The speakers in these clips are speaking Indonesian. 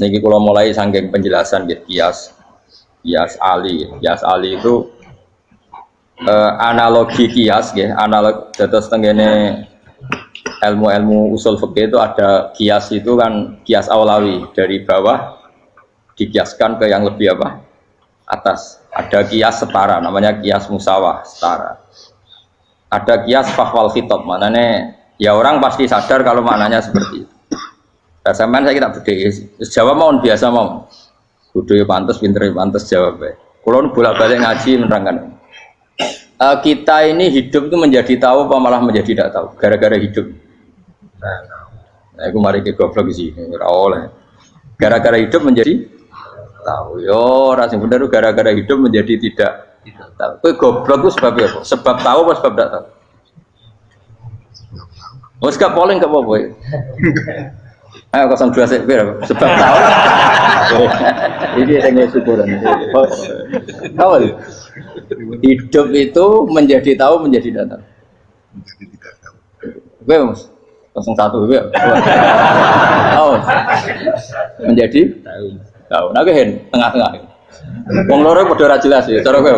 Niki kalau mulai saking penjelasan gitu kias Ali. Kias Ali itu analogi kias ya, analog terus tenggene ilmu-ilmu usul fikih itu ada kias itu kan kias awlawi dari bawah dikiaskan ke yang lebih apa? Atas. Ada kias setara namanya kias musawah setara. Ada kias fahwal khitab maknanya ya orang pasti sadar kalau maknanya seperti itu. Sampean saya kita beda. Jawab mau biasa mau. Kudu pantes, pinter pantes jawab. Kalau bolak-balik ngaji menerangkan. Kita ini hidup itu menjadi tahu apa malah menjadi tidak tahu gara-gara hidup. Nah, aku mari ke goblok sih. Ora oleh. Gara-gara hidup menjadi tahu. Yo, ora sing bener gara-gara hidup menjadi tidak tahu. Kowe goblok itu sebab apa? Sebab tahu apa sebab tidak tahu? Wes gak polling gak apa-apa. Ayo 02 sik sebab tahu. Ini yang syukuran. Tahu. Hidup itu menjadi tahu menjadi tidak tahu. Menjadi tidak tahu. Gue Mas 01 gue. Oh. Menjadi tahu. Nah gue tengah-tengah. Wong loro padha ora jelas ya cara gue.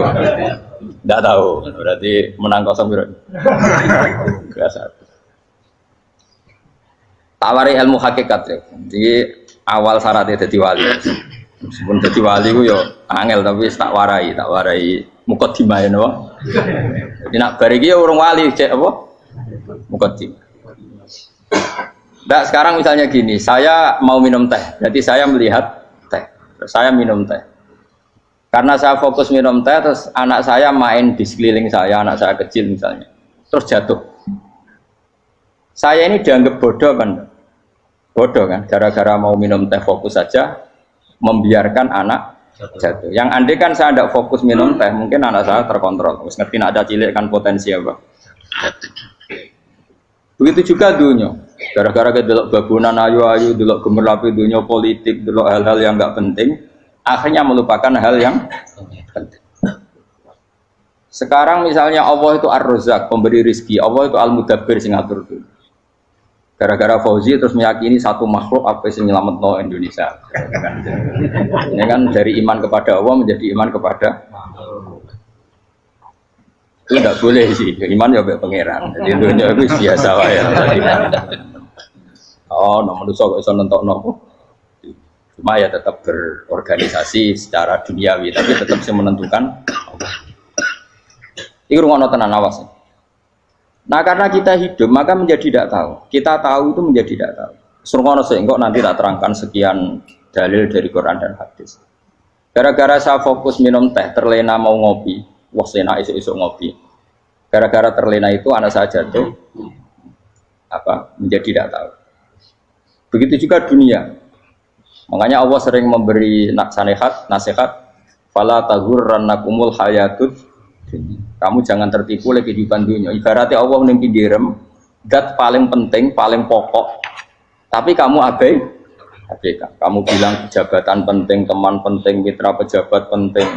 Enggak tahu. Berarti menang 0 berarti. Biasa. Tawari ilmu hakikat ya. Jadi awal syaratnya jadi wali. Meskipun jadi wali ku yo angel tapi tak warai mukadimah napa. Jadi nak bar iki ya urung wali cek apa? Mukadimah. Nah, sekarang misalnya gini, saya mau minum teh. Jadi saya melihat teh. Saya minum teh. Karena saya fokus minum teh terus anak saya main di sekeliling saya, anak saya kecil misalnya. Terus jatuh. Saya ini dianggap bodoh kan? Bodoh kan, gara-gara mau minum teh fokus saja membiarkan anak jatuh. Yang andai kan saya tidak fokus minum teh, mungkin anak saya terkontrol. Terus ngerti nak ada cilik kan potensi apa? Begitu juga dunia. Gara-gara kita delok babunan ayu-ayu, delok gemerlapi dunia politik, delok hal-hal yang enggak penting, akhirnya melupakan hal yang penting. Sekarang misalnya Allah itu Ar-Razzaq, pemberi rizki, Allah itu Al-Mudabbir sing ngatur dunia. Gara-gara Fauzi terus meyakini satu makhluk apa yang nyelametno Indonesia. Ini kan dari iman kepada Allah menjadi iman kepada itu tidak boleh sih. Iman ya pangeran. Jadi dunia itu biasa wae. Oh, nomor itu kok iso nentokno. Cuma ya tetap berorganisasi secara duniawi, tapi tetap sih menentukan. Iki rungono tenan awas. Nah karena kita hidup maka menjadi tidak tahu. Kita tahu itu menjadi tidak tahu. Surgono sehingga nanti tak terangkan sekian dalil dari Quran dan hadis. Gara-gara saya fokus minum teh, terlena mau ngopi, wah sena isuk-isuk ngopi. Gara-gara terlena itu anak saya jatuh, menjadi tidak tahu. Begitu juga dunia. Makanya Allah sering memberi nasihat, fala taghurrannakumul hayatud. Kamu jangan tertipu oleh kehidupan dunia. Ibaratnya Allah menimpi direm, dat paling penting, paling pokok. Tapi kamu abaikan. Kamu bilang jabatan penting, teman penting, mitra pejabat penting,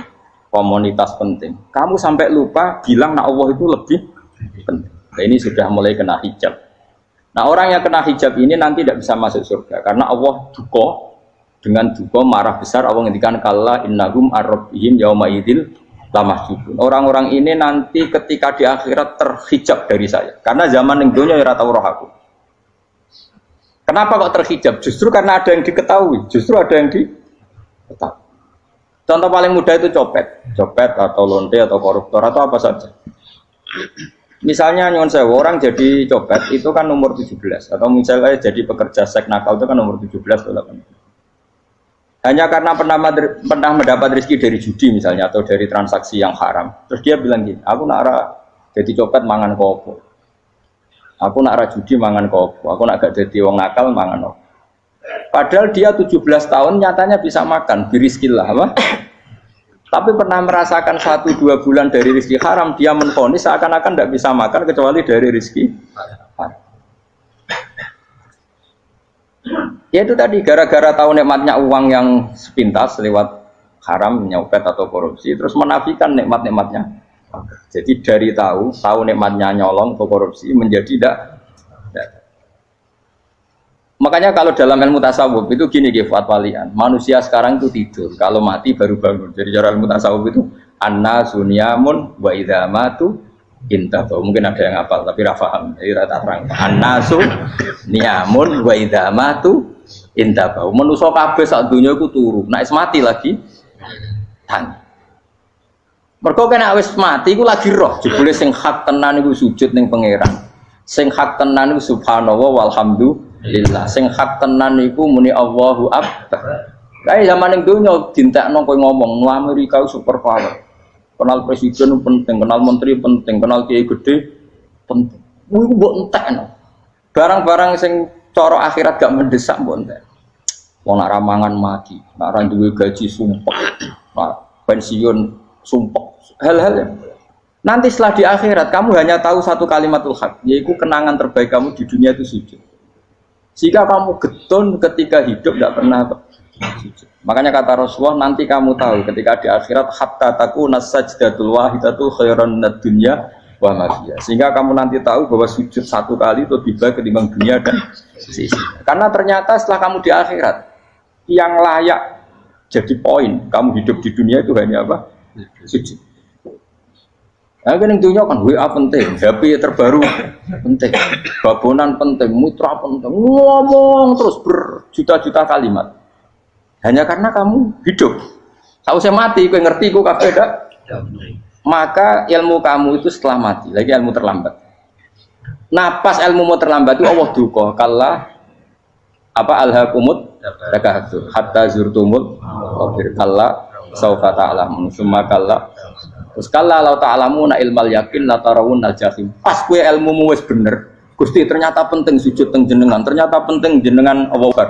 komunitas penting. Kamu sampai lupa bilang nah Allah itu lebih penting. Nah, ini sudah mulai kena hijab. Nah orang yang kena hijab ini nanti tidak bisa masuk surga karena Allah duka dengan duka marah besar. Allah ngendikan kalla innahum ar-rabbihim yauma idzil lamahjubun. Orang-orang ini nanti ketika di akhirat terhijab dari saya. Karena zaman yang dunia ora tau roh aku. Kenapa kok terhijab? Justru karena ada yang diketahui. Justru ada yang diketahui. Contoh paling mudah itu copet atau lonte atau koruptor atau apa saja. Misalnya nyuwun sewu orang jadi copet itu kan umur 17 atau misalnya jadi pekerja seks nakal itu kan umur 17 atau 18. Hanya karena pernah mendapat rezeki dari judi misalnya atau dari transaksi yang haram. Terus dia bilang gini, aku nak jadi copet mangan kopo. Aku nak judi mangan kopo. Aku nak gak jadi wong nakal mangan kopo. Padahal dia 17 tahun nyatanya bisa makan, birizkillah apa? Tapi pernah merasakan 1-2 bulan dari rezeki haram, dia menvonis seakan-akan tidak bisa makan kecuali dari rezeki haram. Ya itu tadi gara-gara tahu nikmatnya uang yang sepintas lewat haram, nyopet atau korupsi, terus menafikan nikmat-nikmatnya. Jadi dari tahu nikmatnya nyolong atau korupsi menjadi tidak. Makanya kalau dalam ilmu tasawuf itu gini Fuad Walian, manusia sekarang itu tidur, kalau mati baru bangun. Jadi cara ilmu tasawuf itu annasu niyamun wa idza matu intahu. Mungkin ada yang hafal tapi ra paham. Jadi rata terang. Annasu niyamun wa idza matu intahu. Manusa kabeh sak donya iku turu. Nek mati lagi tangi. Mergo kena wis mati iku lagi roh. Jebule sing hak tenan iku sujud ning pangeran. Sing hak tenan iku subhanallah walhamdulillah. Sing hak tenan iku muni Allahu akbar. Kae zaman ning donya dintekno kowe ngomong, Amerika super power. Kenal presiden penting, kenal menteri penting, kenal kiai gede penting. Iku mbok entekno. Barang-barang sing cara akhirat gak mendesak mbok entek. Wong nak ramangan mati, nak ra duwe gaji sumpek, nak pensiun sumpek. Hal-hal yang nanti setelah di akhirat kamu hanya tahu satu kalimatul haq, yaitu kenangan terbaik kamu di dunia itu sujud. Jika kamu getun ketika hidup tidak pernah sujud. Makanya kata Rasulullah, nanti kamu tahu ketika di akhirat hatta takuna sajdatul wahidatu khairan minad dunya wa ma fiha. Sehingga kamu nanti tahu bahwa sujud satu kali itu lebih baik ketimbang dunia dan sisi. Karena ternyata setelah kamu di akhirat yang layak jadi poin kamu hidup di dunia itu hanya apa? Sujud. Nah, kan yang dunia kan WA penting, HP terbaru penting, babonan penting, mutra penting, ngomong terus berjuta-juta kalimat. Hanya karena kamu hidup. Kalau saya mati, kau ngerti, kau kabeh dak. Maka ilmu kamu itu setelah mati, lagi ilmu terlambat. Nah, pas ilmu mau terlambat itu Allah duka, kalla apa alhaqumut takahtur hatta zurtumul qabir kalla saufa ta'lamun summa kalla. Terus kalla law ta'lamuna ilmal yakin la tarawun al-jahim. Pas kowe ilmumu wis bener, Gusti ternyata penting sujud teng jenengan, ternyata penting jenengan Allah Akbar.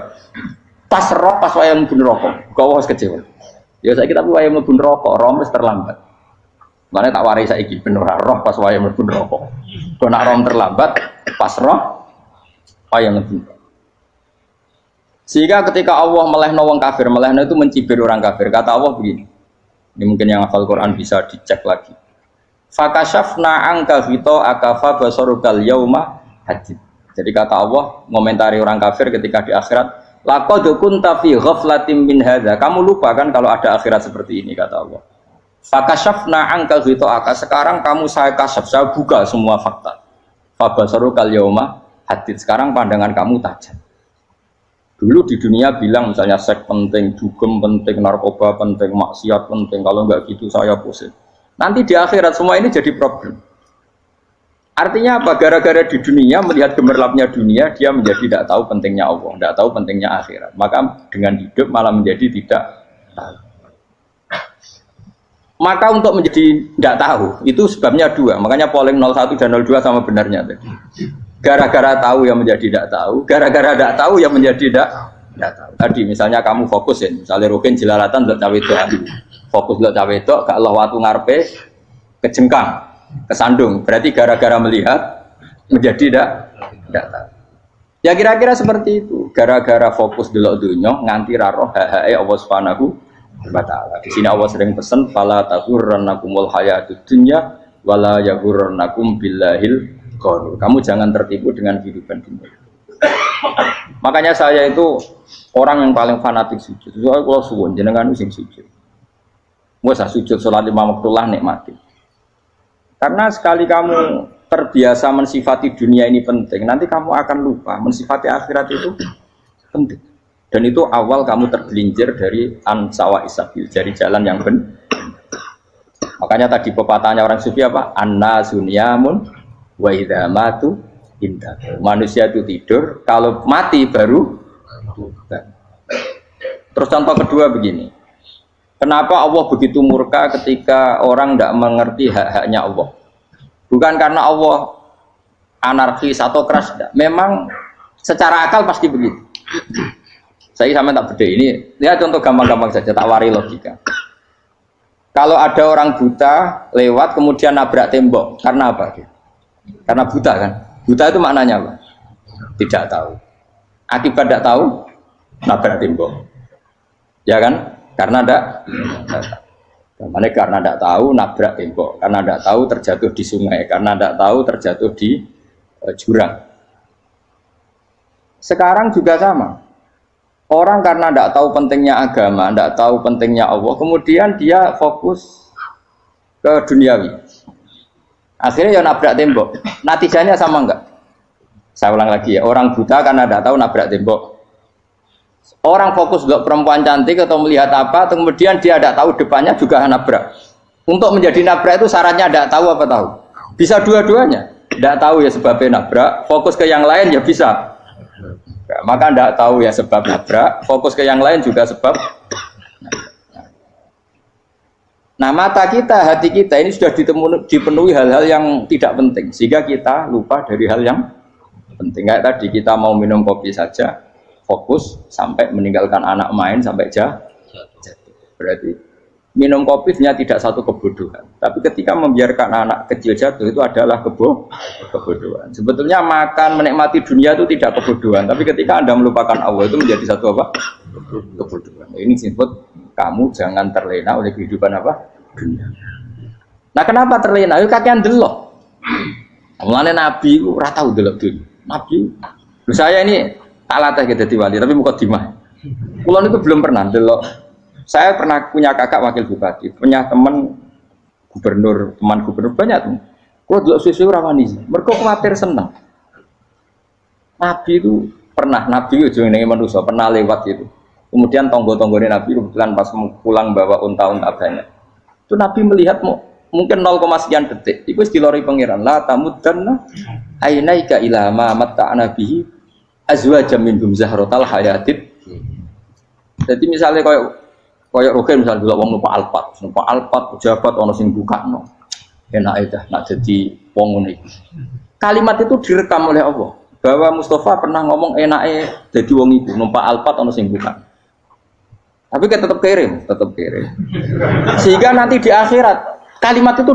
Pas roh pas wayang mlebu neraka, kok wis kecewa. Ya saiki tapi wayang mlebu neraka, roh wis terlambat. Mane tak warai saiki ben ora roh pas wayang mlebu neraka. Kok nak roh terlambat, pas roh wayang mlebu. Sehingga ketika Allah melehno wong kafir, melehno itu mencibir orang kafir. Kata Allah begini. Ini mungkin yang hafal Quran bisa dicek lagi. Fakashafna angka fito akafa basarukal yauma hadid. Jadi kata Allah ngomentari orang kafir ketika di akhirat, laqad kunta fi ghaflatin min hadza. Kamu lupa kan kalau ada akhirat seperti ini kata Allah. Fakashafna angka fito aka. Sekarang kamu saya kasaf, saya buka semua fakta. Fa basarukal yauma hadid. Sekarang pandangan kamu tajam. Dulu di dunia bilang misalnya seks penting, dugem penting, narkoba penting, maksiat penting. Kalau enggak gitu saya pusing. Nanti di akhirat semua ini jadi problem. Artinya apa? Gara-gara di dunia melihat gemerlapnya dunia, dia menjadi tidak tahu pentingnya Allah, tidak tahu pentingnya akhirat. Maka dengan hidup malah menjadi tidak tahu. Maka untuk menjadi tidak tahu itu sebabnya dua. Makanya polling 01 dan 02 sama benarnya tadi. Gara-gara tahu yang menjadi tidak tahu, gara-gara tidak tahu yang menjadi tidak tahu. Tadi misalnya kamu fokus ya, misalnya Rukin jelalatan untuk cawe itu, fokus untuk cawe itu, gak Allah waktu ngarepe kejengkang, kesandung. Berarti gara-gara melihat menjadi tidak tahu. Ya kira-kira seperti itu. Gara-gara fokus delok dunya nganti roh hae Allah Subhanahu wa taala. Di sini Allah sering pesan fala taghurrannakumul hayatud dunya wala yaghurrannakum billahil. Kamu jangan tertipu dengan kehidupan dunia. Makanya saya itu orang yang paling fanatik sujud. Soalnya kalau suwun jenengan sing sujud. Masa sujud salat 5 waktu lah nikmati. Karena sekali kamu terbiasa mensifati dunia ini penting, nanti kamu akan lupa mensifati akhirat itu penting. Dan itu awal kamu tergelincir dari ansawa isabil, dari jalan yang benar. Makanya tadi pepatahnya orang sufi apa? An-nasunyamun wa idza matu indah. Manusia itu tidur, kalau mati baru. Terus contoh kedua begini. Kenapa Allah begitu murka ketika orang tidak mengerti hak-haknya Allah? Bukan karena Allah anarkis atau keras, tidak. Memang secara akal pasti begitu. Saya sama tak beda ini. Lihat contoh gampang-gampang saja, tak wari logika. Kalau ada orang buta lewat kemudian nabrak tembok, karena apa? Karena buta kan? Buta itu maknanya apa? Tidak tahu. Akibat tidak tahu, nabrak tembok. Ya kan? Karena tidak tahu. Karena tidak tahu, nabrak tembok. Karena tidak tahu, terjatuh di sungai. Karena tidak tahu, terjatuh di jurang. Sekarang juga sama. Orang karena tidak tahu pentingnya agama, tidak tahu pentingnya Allah, kemudian dia fokus ke duniawi. Akhirnya ya nabrak tembok. Natijanya sama enggak? Saya ulang lagi ya, orang buta karena tidak tahu nabrak tembok. Orang fokus untuk perempuan cantik atau melihat apa, kemudian dia tidak tahu depannya juga nabrak. Untuk menjadi nabrak itu syaratnya tidak tahu apa tahu. Bisa dua-duanya. Tidak tahu ya sebabnya nabrak, fokus ke yang lain ya bisa. Nah, maka tidak tahu ya sebab nabrak, fokus ke yang lain juga sebab. Nah mata kita, hati kita ini sudah dipenuhi hal-hal yang tidak penting, sehingga kita lupa dari hal yang penting. Kayak tadi kita mau minum kopi saja, fokus sampai meninggalkan anak main sampai jatuh. Berarti minum kopi tidak satu kebodohan, tapi ketika membiarkan anak kecil jatuh itu adalah kebodohan. Sebetulnya makan menikmati dunia itu tidak kebodohan, tapi ketika Anda melupakan Allah itu menjadi satu apa? Kebodohan. Ini disebut kamu jangan terlena oleh kehidupan apa? Dunia. Nah kenapa terlena? Itu kakean delok. Mulane Nabi itu ora tau delok dunia. Nabi, saya ini alatnya gitu di wali, tapi mukadimah. Kulon itu belum pernah delok. Saya pernah punya kakak wakil bupati, punya teman gubernur banyak tuh. Kalau delok susu rawani, mereka khawatir senang. Nabi itu pernah, Nabi itu jenenge manusia pernah lewat itu. Kemudian tonggo-tonggone Nabi kebetulan pas pulang bawa unta-unta banyak. Itu Nabi melihat mungkin 0, sekian detik. Itu dilori pangeran. La tamuddanna ainaika ila ma matta'na bihi azwajan minhum zahratal hayatid. Jadi misalnya koyo rogen misalnya dulu wong numpak Alphard pejabat ono sing bukakno. Enak aja nak jadi wong ngene iki. Kalimat itu direkam oleh Allah. Bahwa Mustafa pernah ngomong enake jadi wong iku numpak Alphard ono sing buka. Tapi kan tetap kirim. Sehingga nanti di akhirat kalimat itu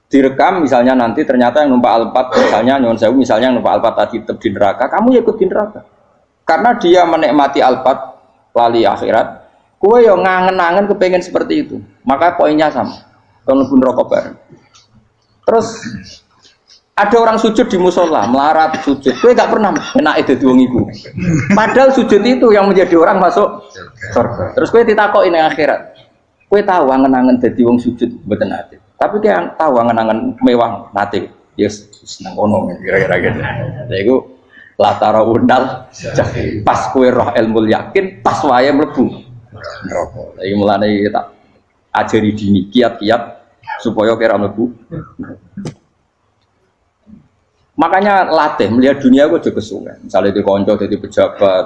direkam misalnya nanti ternyata yang numpak Alphard misalnya nyon sewu misalnya yang numpak Alphard tadi tetap di neraka, kamu ya ikut di neraka. Karena dia menikmati Alphard lali akhirat, kowe yo ngangen-angen kepengen seperti itu. Maka poinnya sama. Kalau pun rokok bareng. Terus ada orang sujud di musola, melarat sujud. Kowe gak pernah enak dadi wong iku. Padahal sujud itu yang menjadi orang masuk surga. Terus kowe ditakoki ning akhirat. Kowe tahu angen-angen dadi wong sujud mboten nate. Tapi kowe tahu angen-angen mewah nate. Yes, seneng kono kira-kira gitu. Lha iku latara undal pas kowe roh ilmu yakin, pas wae mlebu neraka. Lha iki mulane tak ajari dini kiat-kiat supaya kira mlebu. Makanya latih melihat dunia gue juga kesungan. Misalnya di konco, jadi pejabat.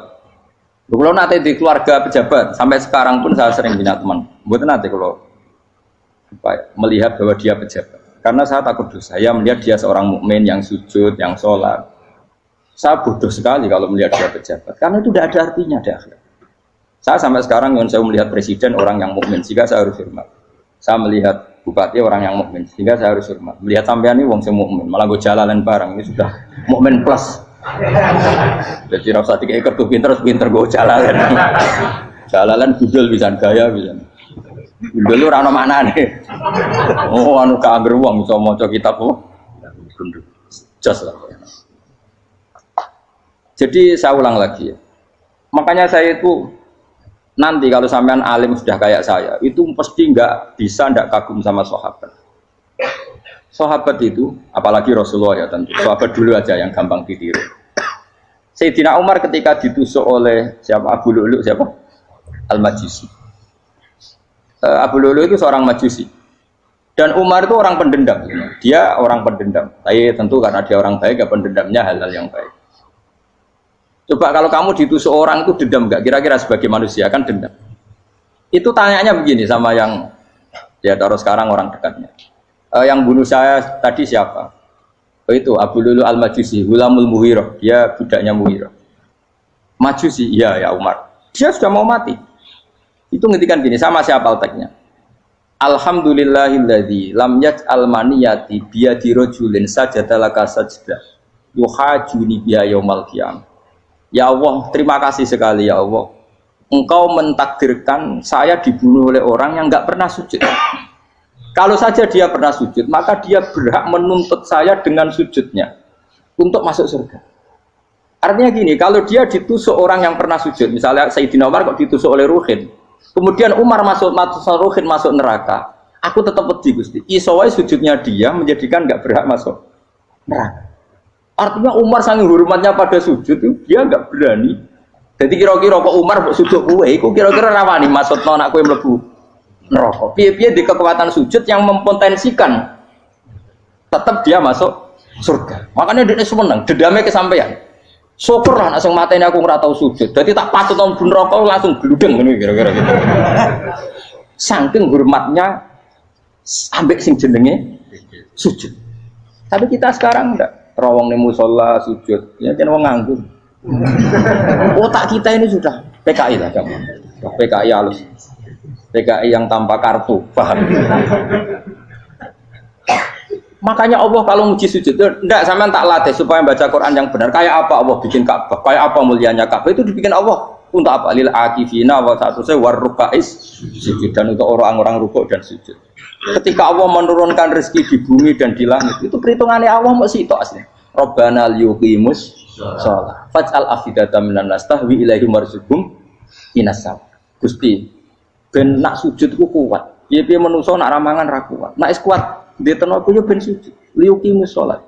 Kalau nanti di keluarga pejabat, sampai sekarang pun saya sering punya teman. Buat nanti kalau melihat bahwa dia pejabat, karena saya takut dosa. Saya melihat dia seorang mukmin yang sujud, yang sholat. Saya bodoh sekali kalau melihat dia pejabat, karena itu tidak ada artinya di akhirat. Saya sampai sekarang yang saya melihat presiden orang yang mukmin, sehingga saya harus hormat. Saya melihat bupati orang yang mukmin, sehingga saya harus hormat. Melihat sampean ini wong sing mukmin, malah gue jalalan barang ini sudah mukmin plus. Jadi rasa tiga ekor tuh pinter gue jalalan. Jalalan budel bisa gaya bisa. Budel lu rano mana nih? Oh anu keangger wong bisa maca kitab kok. Jos lah. Jadi saya ulang lagi ya. Makanya saya itu nanti kalau sampean alim sudah kayak saya, itu pasti nggak kagum sama sahabat. Sahabat itu, apalagi Rasulullah ya tentu. Sahabat dulu aja yang gampang ditiru. Sayyidina Umar ketika ditusuk oleh siapa? Abu Lu'lu siapa? Al-Majusi. Abu Lu'lu itu seorang Majusi. Dan Umar itu orang pendendam. Dia orang pendendam. Tapi tentu karena dia orang baik, ya pendendamnya hal-hal yang baik. Coba kalau kamu ditusuk orang itu dendam nggak? Kira-kira sebagai manusia kan dendam. Itu tanyanya begini sama yang ya taruh sekarang orang dekatnya. Yang bunuh saya tadi siapa? Oh itu Abu Lulu Al-Majusi, Hulamul Muhirah. Dia budaknya Muhirah. Majusi, iya ya Umar. Dia sudah mau mati. Itu ngetikan gini, sama siapa alteknya? Alhamdulillahilladzi lam yaj'al maniyati biyadi rajulin sajadalaka sajdah yuhajuni biya yaumal qiyamah. Ya Allah, terima kasih sekali ya Allah. Engkau mentakdirkan saya dibunuh oleh orang yang enggak pernah sujud. Kalau saja dia pernah sujud, maka dia berhak menuntut saya dengan sujudnya untuk masuk surga. Artinya gini, kalau dia ditusuk orang yang pernah sujud, misalnya Sayyidina Umar kok ditusuk oleh Ruhin, kemudian Umar masuk Ruhin masuk neraka, aku tetap pedih Gusti. Isowai sujudnya dia menjadikan nggak berhak masuk neraka. Artinya Umar saking hormatnya pada sujud itu dia nggak berani. Jadi kira-kira kok Umar sujud kue, aku kira-kira rawani masuk anak kue mlebu neraka. Piye-piye di kekuatan sujud yang mempotensikan tetap dia masuk surga. Makanya dia seneng, dedamnya kesampaian. Syukur lah, langsung matanya aku nggak tahu sujud. Jadi tak patut tahun bun rokok langsung geludeng gitu kira-kira gitu. Saking hormatnya ambek sing jenenge sujud. Tapi kita sekarang enggak rawong nih musola sujud, ya kan wong nganggur. Otak kita ini sudah PKI lah kamu. PKI halus. PKI yang tanpa kartu, paham? Makanya Allah kalau muji sujud, enggak sampean tak latih supaya baca Quran yang benar. Kayak apa Allah bikin Ka'bah? Kayak apa mulianya Ka'bah? Itu dibikin Allah untuk apa? Lil akifina wa sa'tusai warrukais sujud, dan untuk orang-orang rukuk dan sujud. Ketika Allah menurunkan rezeki di bumi dan di langit, itu perhitungannya Allah mau sitok asli. Rabbana liyuqimus shalah faj'al afidatan minan nas tahwi ilaihim warzuqhum minasam. Gusti, ben nak sujud ku kuat. Piye-piye menungso nak ramangan ra kuat. Nak is kuat, dia tenaga yo ben sujud. Liyuqimus shalah.